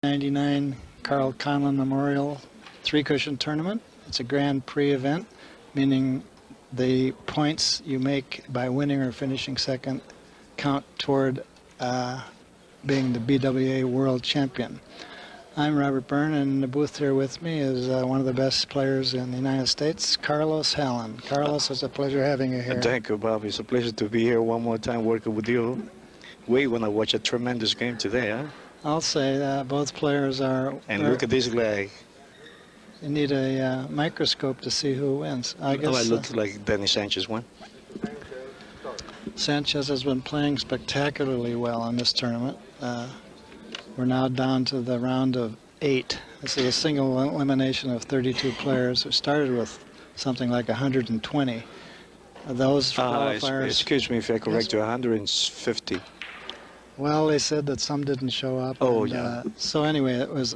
1999 Carl Conlon Memorial three-cushion tournament. It's a Grand Prix event, meaning the points you make by winning or finishing second count toward being the BWA World Champion. I'm Robert Byrne, and in the booth here with me is one of the best players in the United States, Carlos Hallen. Carlos, it's a pleasure having you here. Thank you, Bob. It's a pleasure to be here one more time working with you. We're going to watch a tremendous game today, huh? I'll say that both players are... And look at this guy. You need a microscope to see who wins. I guess. Oh, it looks like Dani Sanchez won. Sanchez has been playing spectacularly well in this tournament. We're now down to the round of 8. This is a single elimination of 32 players. We started with something like 120. Those qualifiers... Excuse me if I correct you, 150. Well, they said that some didn't show up. Oh, and, yeah. So anyway, it was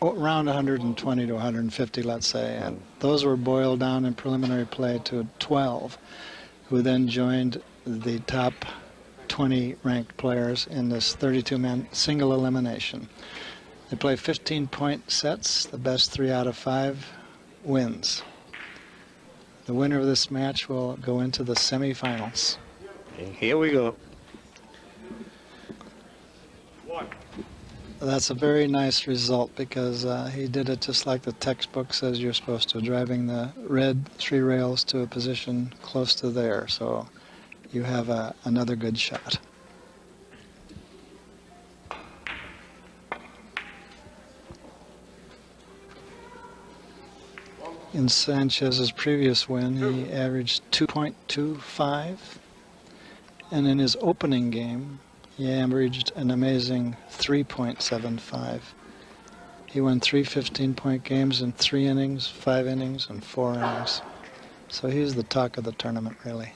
around 120 to 150, let's say. And those were boiled down in preliminary play to 12, who then joined the top 20 ranked players in this 32-man single elimination. They play 15-point sets. The best 3 out of 5 wins. The winner of this match will go into the semifinals. And here we go. That's a very nice result because he did it just like the textbook says you're supposed to, driving the red 3 rails to a position close to there. So you have another good shot. In Sanchez's previous win, he averaged 2.25, and in his opening game, he averaged an amazing 3.75. He won 3 15-point games in 3 innings, 5 innings, and 4 innings. So he's the talk of the tournament, really.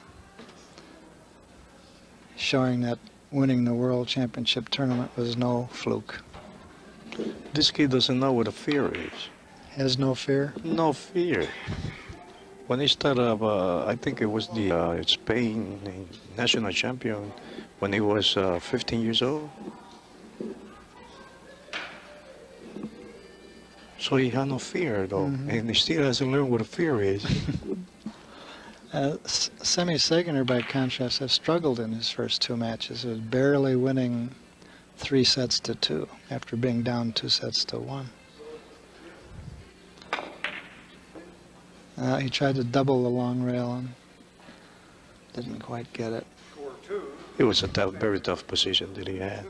Showing that winning the World Championship tournament was no fluke. This kid doesn't know what a fear is. Has no fear? No fear. When he started up, I think it was the Spain national champion when he was 15 years old. So he had no fear, though, and he still hasn't learned what a fear is. SEMIH SAYGINER, by contrast, has struggled in his first 2 matches. He was barely winning 3 sets to 2 after being down 2 sets to 1. He tried to double the long rail and didn't quite get it. It was a tough, very tough position that he had.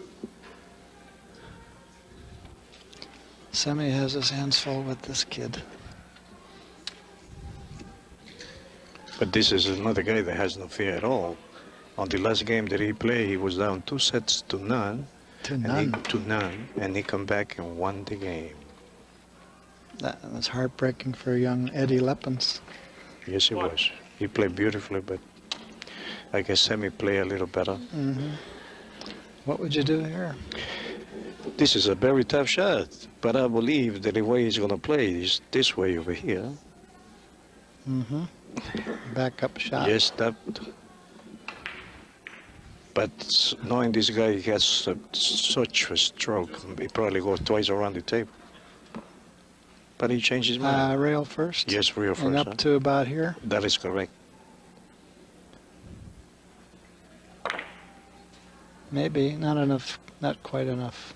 SEMIH has his hands full with this kid. But this is another guy that has no fear at all. On the last game that he played, he was down 2 sets to none. To none? To none, and he come back and won the game. That was heartbreaking for young Eddie Leppens. Yes, it was. He played beautifully, but I guess SEMIH play a little better. What would you do here? This is a very tough shot, but I believe that the way he's going to play is this way over here. Backup shot. Yes, that. But knowing this guy, he has such a stroke, he probably goes twice around the table. But he changed his mind. Rail first? Yes, rail first. And up to about here? That is correct. Maybe, not enough, not quite enough.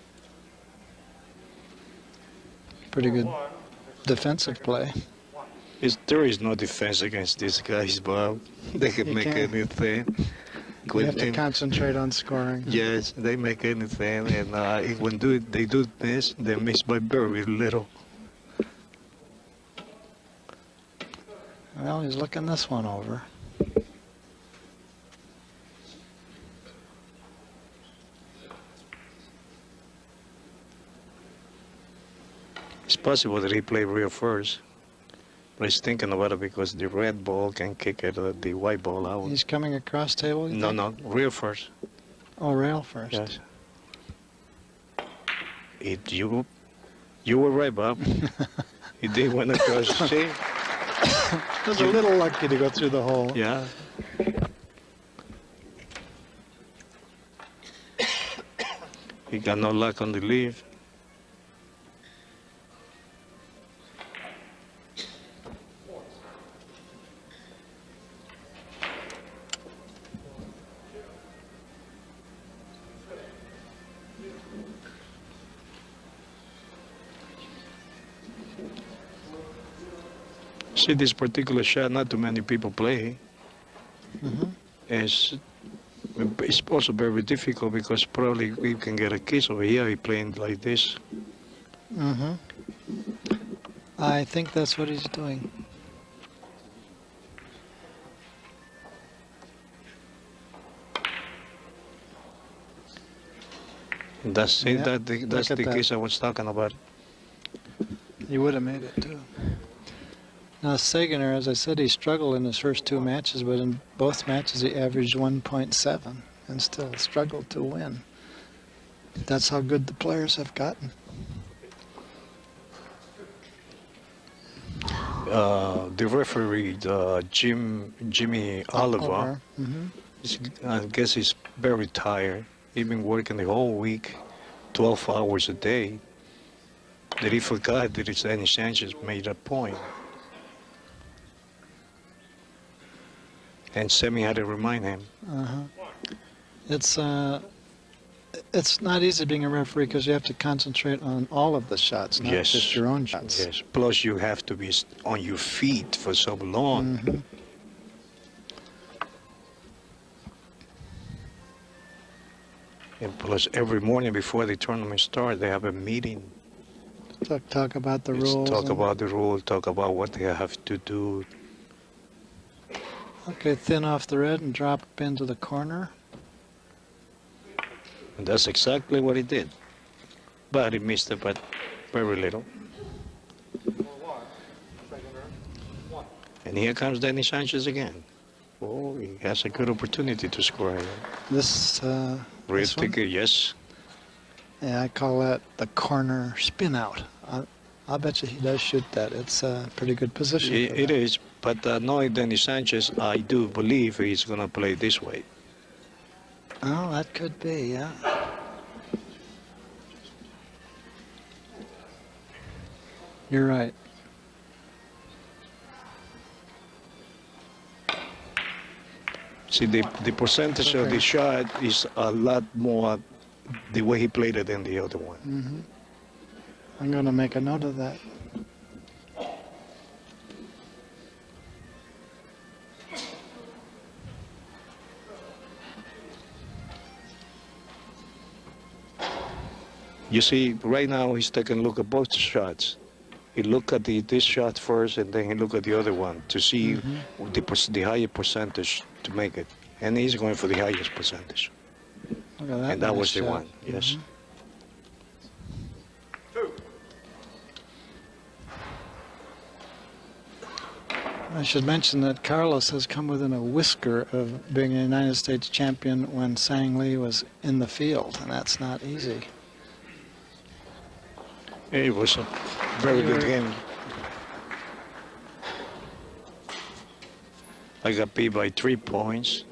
Pretty good defensive play. There is no defense against these guys, Bob. They can make anything. You have to concentrate on scoring. Yes, they make anything, and when they do miss, they miss by very little. Well, he's looking this one over. It's possible that he played real first, but he's thinking about it because the red ball can kick it, the white ball out. He's coming across table? No, no, real first. Oh, rail first. Yes. You were right, Bob. He did went across. See? It was a little lucky to go through the hole. Yeah. He got no luck on the leave. See, this particular shot, not too many people play. Mm-hmm. It's also very difficult because probably we can get a case over here. He playing like this. Mm-hmm. I think that's what he's doing. That's it. Yeah, That's look the at case that. I was talking about. He would have made it too. Now Sagener, as I said, he struggled in his first two matches, but in both matches he averaged 1.7 and still struggled to win. That's how good the players have gotten. The referee, Jimmy Oliver, I guess he's very tired. He's been working the whole week, 12 hours a day. That he forgot that it's Danny Sanchez made that point. And Semi had to remind him. It's not easy being a referee because you have to concentrate on all of the shots, not Yes. just your own shots. Yes. Plus, you have to be on your feet for so long. Mm-hmm. And plus, every morning before the tournament starts, they have a meeting. Talk about the Let's rules. talk about the rule, talk about what they have to do. Okay, thin off the red and drop into the corner. And that's exactly what he did. But he missed it, but very little. And here comes Danny Sanchez again. Oh, he has a good opportunity to score here. This Real this one? ticket, yes. Yeah, I call that the corner spin out. I'll bet you he does shoot that. It's a pretty good position. for It that. is, but knowing Danny Sanchez, I do believe he's going to play this way. Oh, that could be, yeah. You're right. See, the percentage of the shot is a lot more the way he played it than the other one. Mm-hmm. I'm going to make a note of that. You see, right now he's taking a look at both shots. He look at this shot first, and then he look at the other one to see the higher percentage to make it. And he's going for the highest percentage. Look at that. And that nice was the shot. one, yes. I should mention that Carlos has come within a whisker of being a United States champion when Sang Lee was in the field, and that's not easy. It was a very good game. I got beat by 3 points.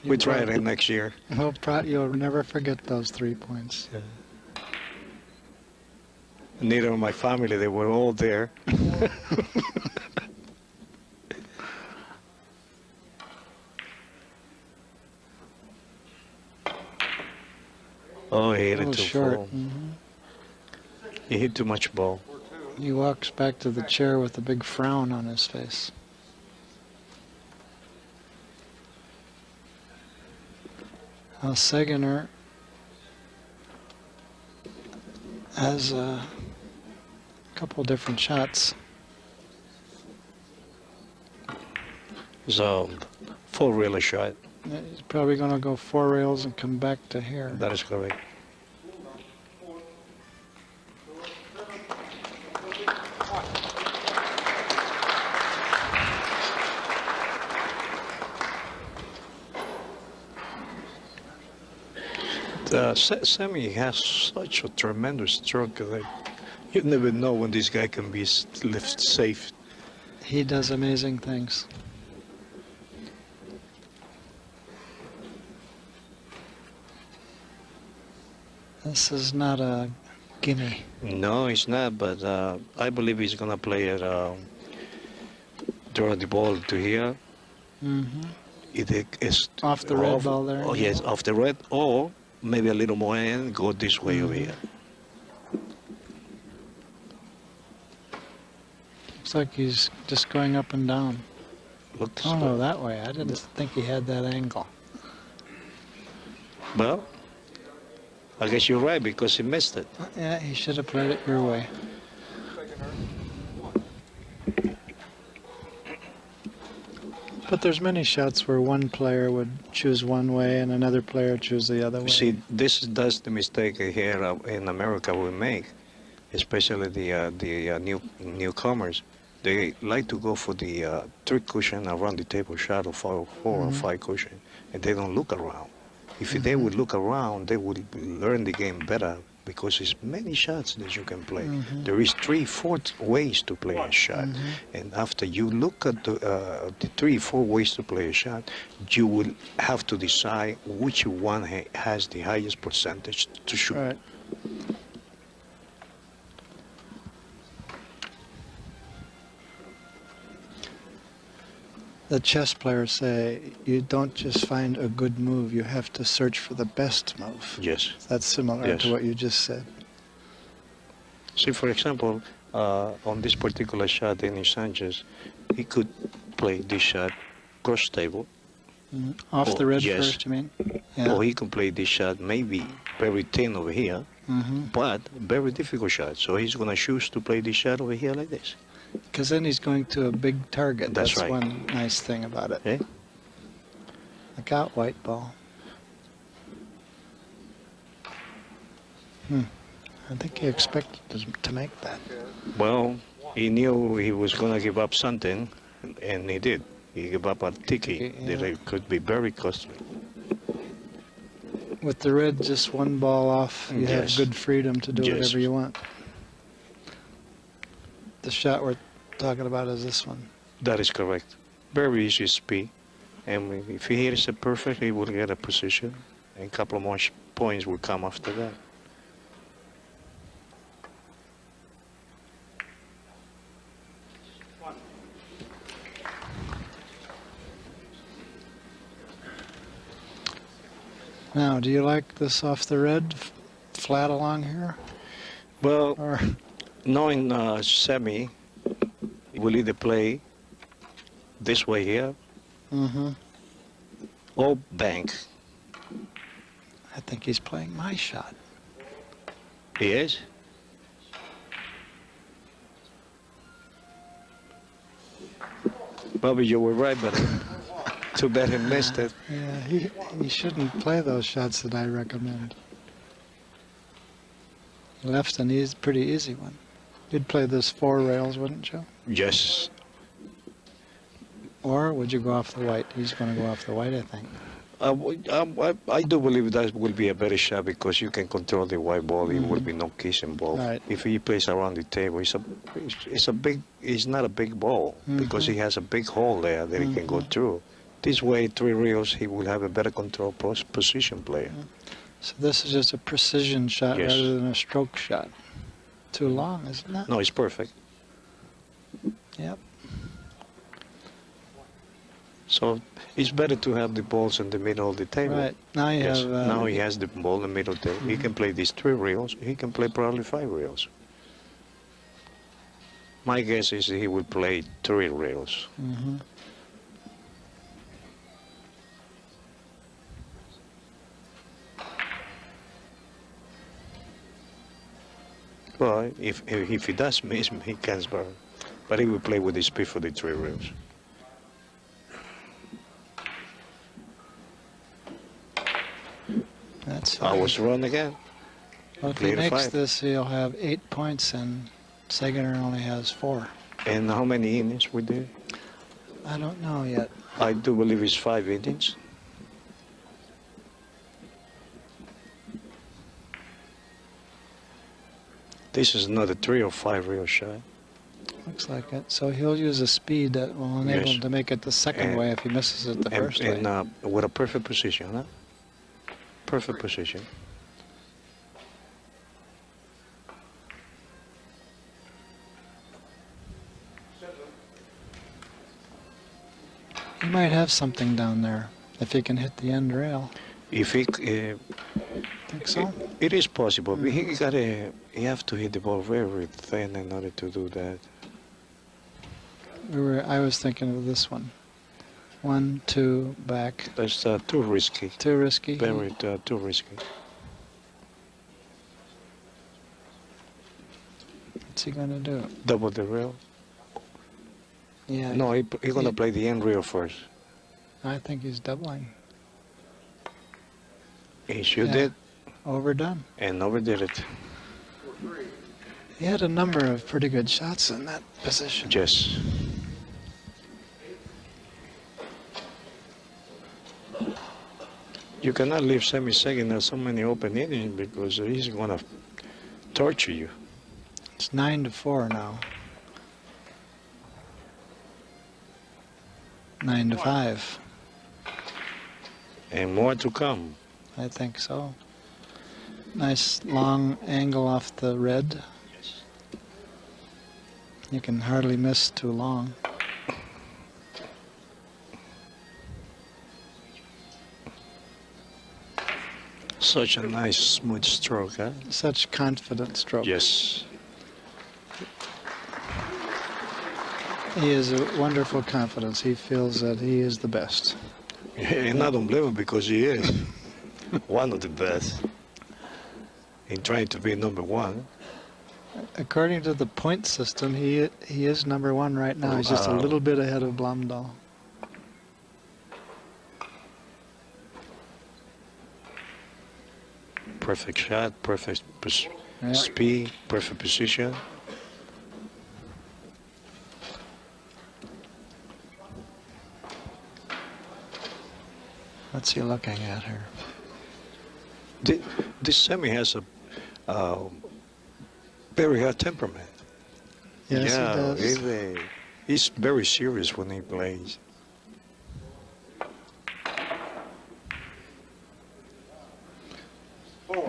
We try it next year. Well, you'll never forget those 3 points. Neither of my family, they were all there. Oh, he hit A it little too short. full. He hit too much ball. He walks back to the chair with a big frown on his face. Now Sagener has a couple different shots. It's a full relay shot. He's probably going to go 4 rails and come back to here. That is correct. Semi has such a tremendous stroke that you never know when this guy can be left safe. He does amazing things. This is not a gimme. No, it's not, but I believe he's going to play it, draw the ball to here. It is Off the red ball there. Oh, yes, off the red, or maybe a little more and go this way over here. Looks like he's just going up and down. Looks Oh no, that way. I didn't think he had that angle. well, I guess you're right because he missed it. Yeah, he should have played it your way. But there's many shots where one player would choose one way and another player choose the other way. See, that's the mistake here in America we make, especially the newcomers. They like to go for the three cushion around the table shot of four or five cushion, and they don't look around. If they would look around, they would learn the game better because it's many shots that you can play. There is 3-4 ways to play a shot, and after you look at the 3-4 ways to play a shot, you will have to decide which one has the highest percentage to shoot. Right. The chess players say you don't just find a good move, you have to search for the best move. Yes. That's similar Yes. to what you just said. See, for example, on this particular shot, Dani Sanchez, he could play this shot cross table, Off the red yes. first, you mean? Yeah. or he can play this shot maybe very thin over here, but very difficult shot. So he's going to choose to play this shot over here like this. Because then he's going to a big target. That's right. one nice thing about it. Okay? Look out, white ball. I think he expected to make that. Well, he knew he was going to give up something, and he did. He gave up a tiki Yeah. that it could be very costly. With the red just one ball off, you have Yes. good freedom to do Yes. whatever you want. The shot we're talking about is this one. That is correct. Very easy speed. And if he hits it perfect, he will get a position. And a couple of more points will come after that. Now, do you like this off the red, flat along here? Well, Or knowing Semi, will either play this way here or bank. I think he's playing my shot. He is? Bobby, you were right, but too bad he missed it. Yeah, he shouldn't play those shots that I recommend. He left an pretty easy one. You'd play this 4 rails, wouldn't you? Yes. Or would you go off the white? He's going to go off the white, I think. I do believe that will be a better shot because you can control the white ball. There will be no kiss involved. Right. If he plays around the table, it's not a big ball because he has a big hole there that he can go through. This way, 3 reels, he will have a better control position player. So this is just a precision shot Yes. rather than a stroke shot. Too long, isn't it? No, it's perfect. Yep. So it's better to have the balls in the middle of the table. Right. Now you Yes. have... Now he has the ball in the middle of the table. He can play these 3 reels. He can play probably 5 reels. My guess is he will play 3 reels. Well, if he does miss, he can burn. But he will play with the speed for the 3 reels. That's I fine. was wrong again. Well, if Play he to makes 5. this, he'll have 8 points, and Sagener only has 4. And how many innings we did? I don't know yet. I do believe it's 5 innings. This is not a 3 or 5 reel shot. Looks like it. So he'll use a speed that will enable Yes. him to make it the second And- way if he misses it the first way. And with a perfect position, huh? Perfect position. He might have something down there if he can hit the end rail. If he, Think so? it is possible, but he have to hit the ball very thin in order to do that. I was thinking of this one. 1, 2, back. That's too risky. Too risky. Very too risky. What's he gonna do? Double the rail. Yeah. No, he's gonna play the end rail first. I think he's doubling. He sure Yeah. did, Overdone. and overdid it. He had a number of pretty good shots in that position. Yes. You cannot leave SEMIH SAYGINER so many open innings because he's gonna torture you. It's 9-4 now. 9-5. And more to come. I think so. Nice long angle off the red. You can hardly miss too long. Such a nice smooth stroke, huh? Such confident stroke. Yes. He has a wonderful confidence. He feels that he is the best. And I don't blame him because he is one of the best. He trying to be number one. According to the point system, he is number one right now. He's just a little bit ahead of Blomdahl. Perfect shot, perfect Yeah. speed, perfect position. What's he looking at here? This SEMIH has a very high temperament. Yes, Yeah, he does. he's very serious when he plays.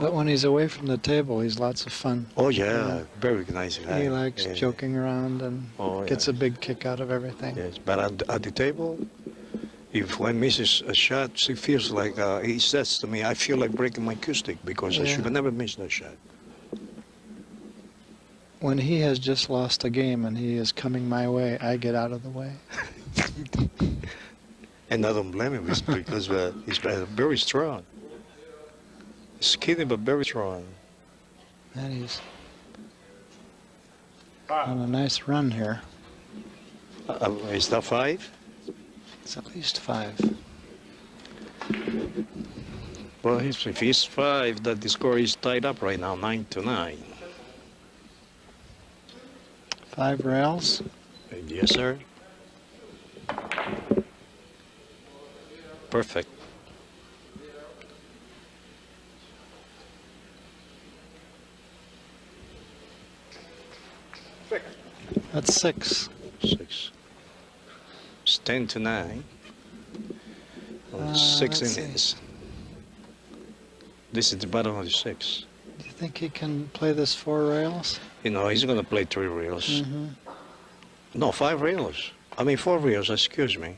But when he's away from the table, he's lots of fun. Oh yeah, very nice guy. He likes Yeah. joking around and Oh, gets yeah. a big kick out of everything. Yes, but at the table, if one misses a shot, he feels like, he says to me, I feel like breaking my acoustic because I Yeah. should have never missed that shot. When he has just lost a game and he is coming my way, I get out of the way. And I don't blame him it's because he's very strong. Skinny but very strong. And he's on a nice run here. Is that 5? It's at least 5. Well, if he's 5, that the score is tied up right now, 9-9. 5 rails. Yes, sir. Perfect. That's 6. 6. It's 10-9. Six let's see. innings. This is the bottom of the 6. Do you think he can play this 4 rails? You know, he's going to play 3 reels. Mm-hmm. No, 5 reels. I mean, 4 reels, excuse me.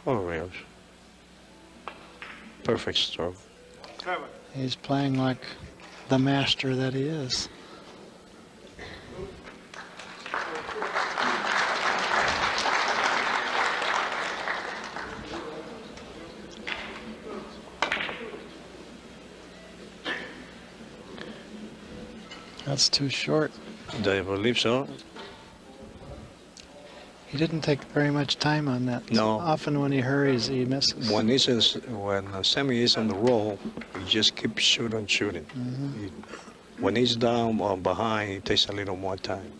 4 reels. Perfect stroke. He's playing like the master that he is. That's too short. I believe so. He didn't take very much time on that. No. Often when he hurries, he misses. When SEMIH is on the roll, he just keeps shooting. Mm-hmm. When he's down or behind, it takes a little more time.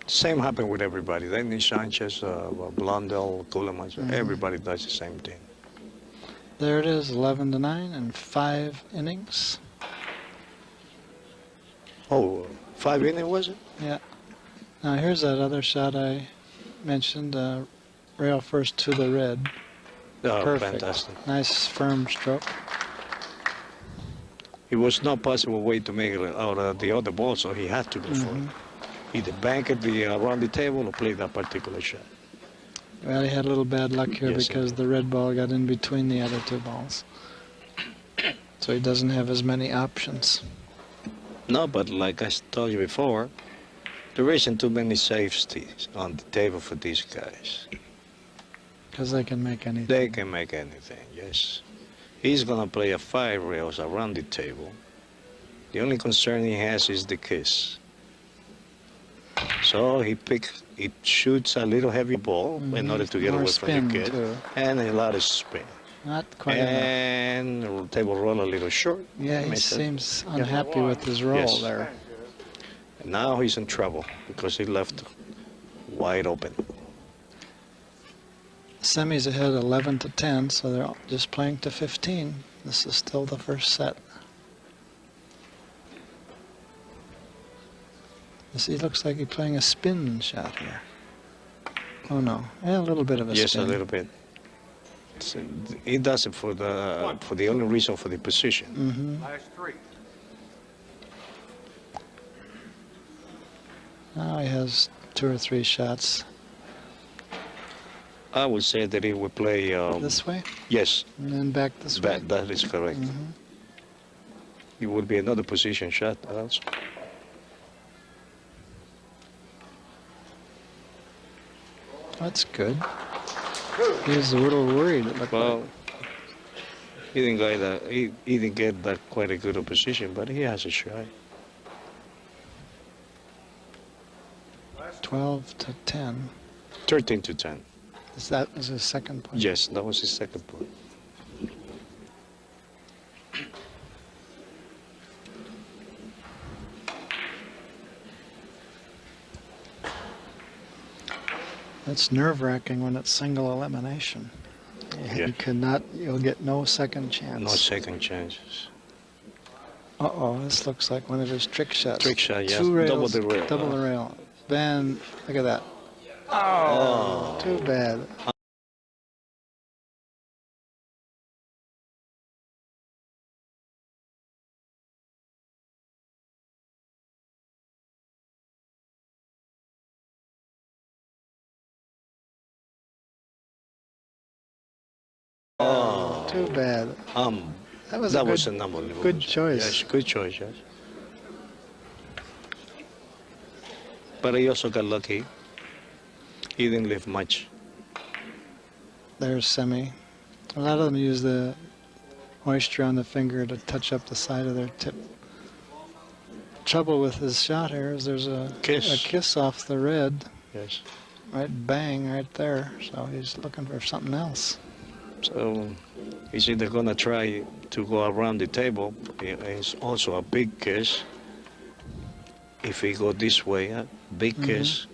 Same happened with everybody. Danny Sanchez, Blondell, Kuhlman, everybody does the same thing. There it is, 11-9 and 5 innings. Oh, 5 innings was it? Yeah. Now here's that other shot I mentioned, rail first to the red. Oh, Perfect. fantastic. Nice firm stroke. It was no possible way to make it out of the other ball, so he had to go for it. Either bank it around the table or play that particular shot. Well, he had a little bad luck here Yes, because the red ball got in between the other 2 balls. So he doesn't have as many options. No, but like I told you before, There isn't too many safeties on the table for these guys. Because they can make anything. They can make anything, yes. He's gonna play a 5 rails around the table. The only concern he has is the kiss. So he shoots a little heavy ball in order to get More away from the spin, kid. too. And a lot of spin. Not quite enough. And the table roll a little short. Yeah, he Makes it- seems unhappy with his roll Yes. there. And now he's in trouble because he left wide open. Semi's ahead 11 to 10, so they're just playing to 15. This is still the first set. He looks like he's playing a spin shot here. Oh no, yeah, a little bit of a Yes, spin. a little bit. He does it for the only reason for the position. Mm-hmm. Last 3. Now he has 2 or 3 shots. I would say that he would play. This way, Yes, and then back this way. that is correct. Mhm. It would be another position shot also. That's good. He was a little worried. It looked Well, like. he didn't get that quite a good a position, but he has a shot. 12 to 10. 13 to 10. That was his second point. Yes, that was his second point. It's nerve-wracking when it's single elimination. Yeah. You cannot. You'll get no second chance. No second chances. Uh-oh, this looks like one of his trick shots. Trick shot, yes. 2 rails, Double the rail. Double the rail. Then, look at that. Oh, too bad. Oh, Too bad. That was that was a an unbelievable. good choice. Yes, good choice, yes. But he also got lucky. He didn't leave much. There's Semi. A lot of them use the moisture on the finger to touch up the side of their tip. Trouble with his shot here is there's a kiss off the red. Yes. Right, bang, right there. So he's looking for something else. So he's either gonna try to go around the table. It's also a big kiss. If he go this way, big kiss.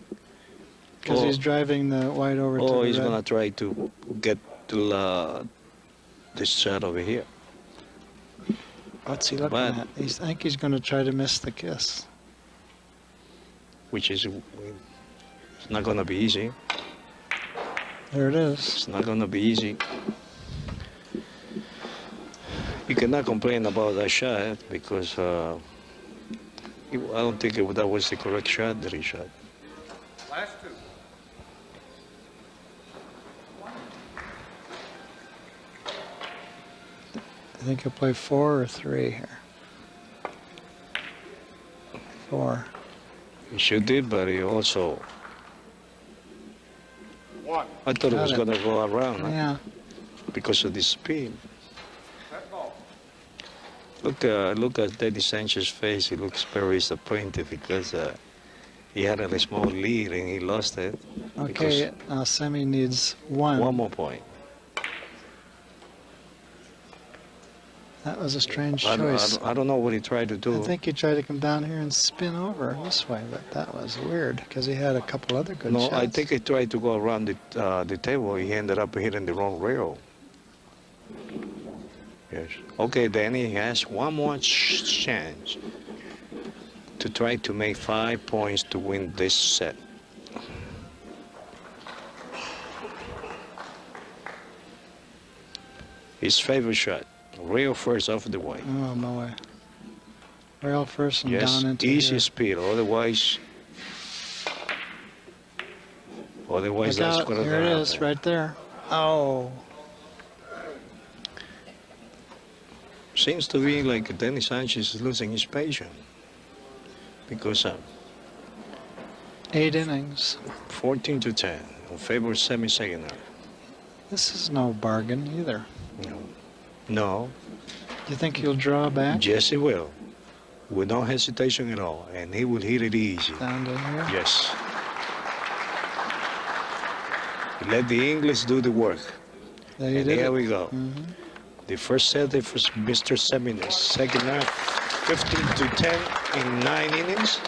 Because Oh. he's driving the white over to Or the he's red. gonna try to get to this shot over here. What's he looking But- at? I think he's going to try to miss the kiss. Which is it's not gonna be easy. There it is. It's not gonna be easy. You cannot complain about that shot because I don't think that was the correct shot that he shot. Last 2. I think he'll play 4 or 3 here. 4. He should did, but he also. 1. I thought it was Got it. gonna go around Yeah. because of the speed. Set ball. Look at Danny Sanchez's face. He looks very disappointed because he had a small lead and he lost it. Okay, Semi needs 1. One more point. That was a strange I choice. don't know what he tried to do. I think he tried to come down here and spin over this way, but that was weird because he had a couple other good No, shots. I think he tried to go around the table. He ended up hitting the wrong rail. Yes. Okay, Danny has one more chance to try to make 5 points to win this set. His favorite shot, rail first off the white. Oh, no way. Rail first and Yes, down into easy here. speed. Otherwise, Look that's out, going to here it is, right there. Oh. Seems to be like Danny Sanchez is losing his patience because 8 innings. 14-10 in favor of SEMIH SAYGINER. This is no bargain either. No, Do you think he'll draw back yes he will. With no hesitation at all. And he will hit it easy. down to here? Yes. Let the English do the work. There you And did here it. we go. The first set is for Mr. SEMIH SAYGINER, 15-10 in 9 innings.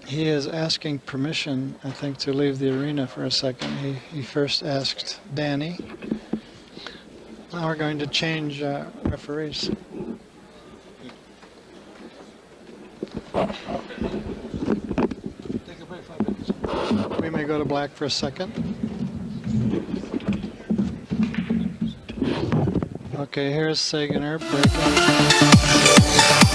He is asking permission, I think, to leave the arena for a second. He first asked Danny. Now we're going to change referees. We may go to black for a second. Okay, here's Saygener breaking.